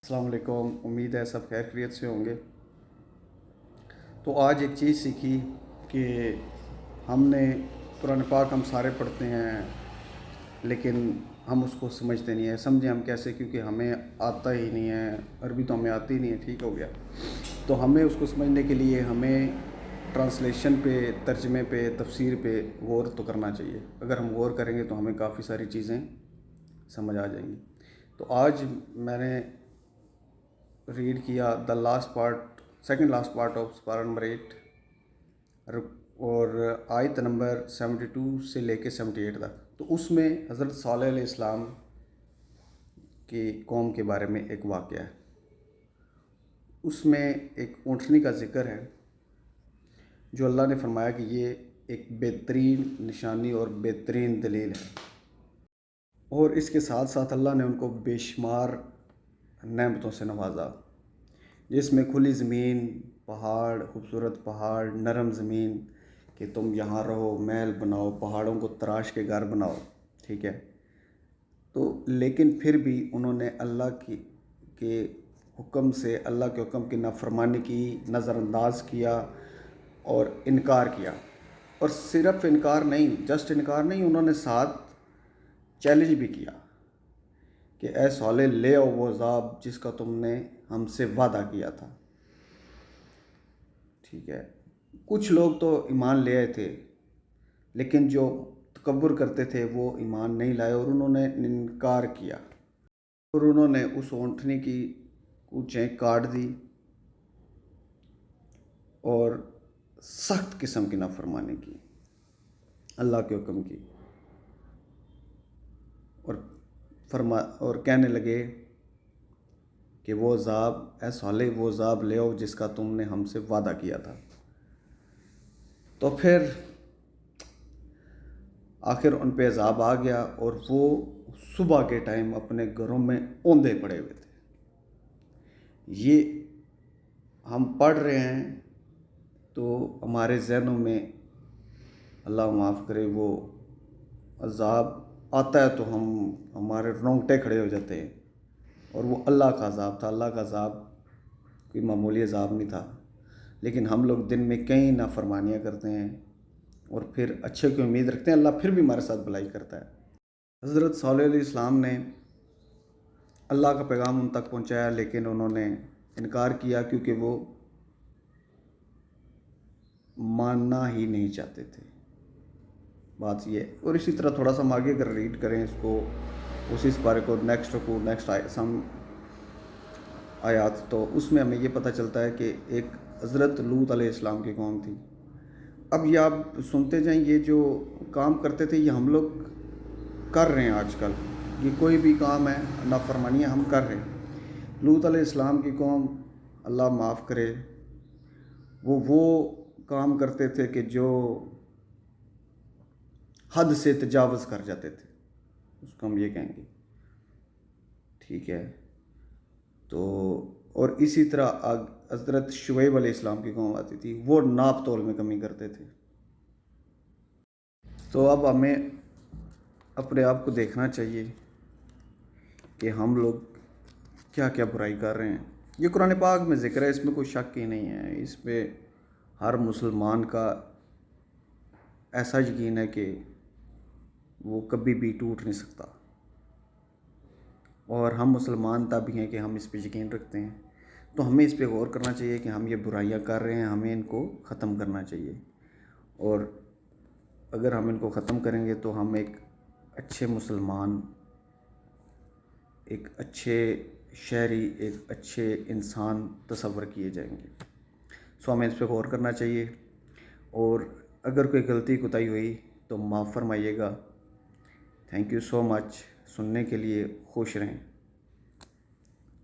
السلام علیکم، امید ہے سب خیر خیریت سے ہوں گے۔ تو آج ایک چیز سیکھی کہ ہم نے قرآن پاک ہم سارے پڑھتے ہیں لیکن ہم اس کو سمجھتے نہیں ہیں۔ سمجھیں ہم کیسے؟ کیونکہ ہمیں آتا ہی نہیں ہے، عربی تو ہمیں آتی نہیں ہے، ٹھیک ہو گیا۔ تو ہمیں اس کو سمجھنے کے لیے ہمیں ٹرانسلیشن پہ، ترجمے پہ، تفسیر پہ غور تو کرنا چاہیے۔ اگر ہم غور کریں گے تو ہمیں کافی ساری چیزیں سمجھ آ جائیں گی۔ تو آج میں نے ریڈ کیا the last part, second last part of سپارہ نمبر 8 اور آیت نمبر 72 سے لے کے 78 تک۔ تو اس میں حضرت صالح علیہ السلام کی قوم کے بارے میں ایک واقعہ ہے۔ اس میں ایک اونٹنی کا ذکر ہے جو اللہ نے فرمایا کہ یہ ایک بہترین نشانی اور بہترین دلیل ہے، اور اس کے ساتھ ساتھ اللہ نے ان کو بے شمار نعمتوں سے نوازا، جس میں کھلی زمین، پہاڑ، خوبصورت پہاڑ، نرم زمین کہ تم یہاں رہو، محل بناؤ، پہاڑوں کو تراش کے گھر بناؤ، ٹھیک ہے۔ تو لیکن پھر بھی انہوں نے اللہ کے حکم سے، اللہ کے حکم کی نافرمانی کی، نظر انداز کیا اور انکار کیا۔ اور صرف انکار نہیں، جسٹ انکار نہیں، انہوں نے ساتھ چیلنج بھی کیا کہ اے صالح لے آؤ وہ عذاب جس کا تم نے ہم سے وعدہ کیا تھا، ٹھیک ہے۔ کچھ لوگ تو ایمان لے آئے تھے لیکن جو تکبر کرتے تھے وہ ایمان نہیں لائے اور انہوں نے انکار کیا، اور انہوں نے اس اونٹنی کی کونچیں کاٹ دی اور سخت قسم کی نافرمانی کی اللہ کے حکم کی، اور کہنے لگے کہ وہ عذاب، اے صالح وہ عذاب لے آؤ جس کا تم نے ہم سے وعدہ کیا تھا۔ تو پھر آخر ان پہ عذاب آ گیا اور وہ صبح کے ٹائم اپنے گھروں میں اوندے پڑے ہوئے تھے۔ یہ ہم پڑھ رہے ہیں تو ہمارے ذہنوں میں، اللہ معاف کرے، وہ عذاب آتا ہے تو ہمارے رونگٹے کھڑے ہو جاتے ہیں، اور وہ اللہ کا عذاب تھا۔ اللہ کا عذاب کوئی معمولی عذاب نہیں تھا، لیکن ہم لوگ دن میں کئی نافرمانیاں کرتے ہیں اور پھر اچھے کی امید رکھتے ہیں، اللہ پھر بھی ہمارے ساتھ بھلائی کرتا ہے۔ حضرت صالح علیہ السلام نے اللہ کا پیغام ان تک پہنچایا لیکن انہوں نے انکار کیا کیونکہ وہ ماننا ہی نہیں چاہتے تھے، بات یہ۔ اور اسی طرح تھوڑا سا ہم آگے اگر ریڈ کریں اس کو، اسی سپارے کو، نیکسٹ آیات، تو اس میں ہمیں یہ پتہ چلتا ہے کہ ایک حضرت لوط علیہ السلام کی قوم تھی۔ اب یہ آپ سنتے جائیں، یہ جو کام کرتے تھے یہ ہم لوگ کر رہے ہیں آج کل، یہ کوئی بھی کام ہے نافرمانیاں ہم کر رہے ہیں۔ لوط علیہ السلام کی قوم، اللہ معاف کرے، وہ کام کرتے تھے کہ جو حد سے تجاوز کر جاتے تھے، اس کو ہم یہ کہیں گے، ٹھیک ہے۔ تو اور اسی طرح حضرت شعیب علیہ السلام کی قوم آتی تھی، وہ ناپ تول میں کمی کرتے تھے۔ تو اب ہمیں اپنے آپ کو دیکھنا چاہیے کہ ہم لوگ کیا کیا برائی کر رہے ہیں۔ یہ قرآن پاک میں ذکر ہے، اس میں کوئی شک ہی نہیں ہے، اس پہ ہر مسلمان کا ایسا یقین ہے کہ وہ کبھی بھی ٹوٹ نہیں سکتا، اور ہم مسلمان تب ہی ہیں کہ ہم اس پہ یقین رکھتے ہیں۔ تو ہمیں اس پہ غور کرنا چاہیے کہ ہم یہ برائیاں کر رہے ہیں، ہمیں ان کو ختم کرنا چاہیے، اور اگر ہم ان کو ختم کریں گے تو ہم ایک اچھے مسلمان، ایک اچھے شہری، ایک اچھے انسان تصور کیے جائیں گے۔ سو ہمیں اس پہ غور کرنا چاہیے، اور اگر کوئی غلطی کوتاہی ہوئی تو معاف فرمائیے گا۔ تھینک یو سو مچ، سننے کے لیے خوش رہیں،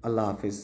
اللہ حافظ۔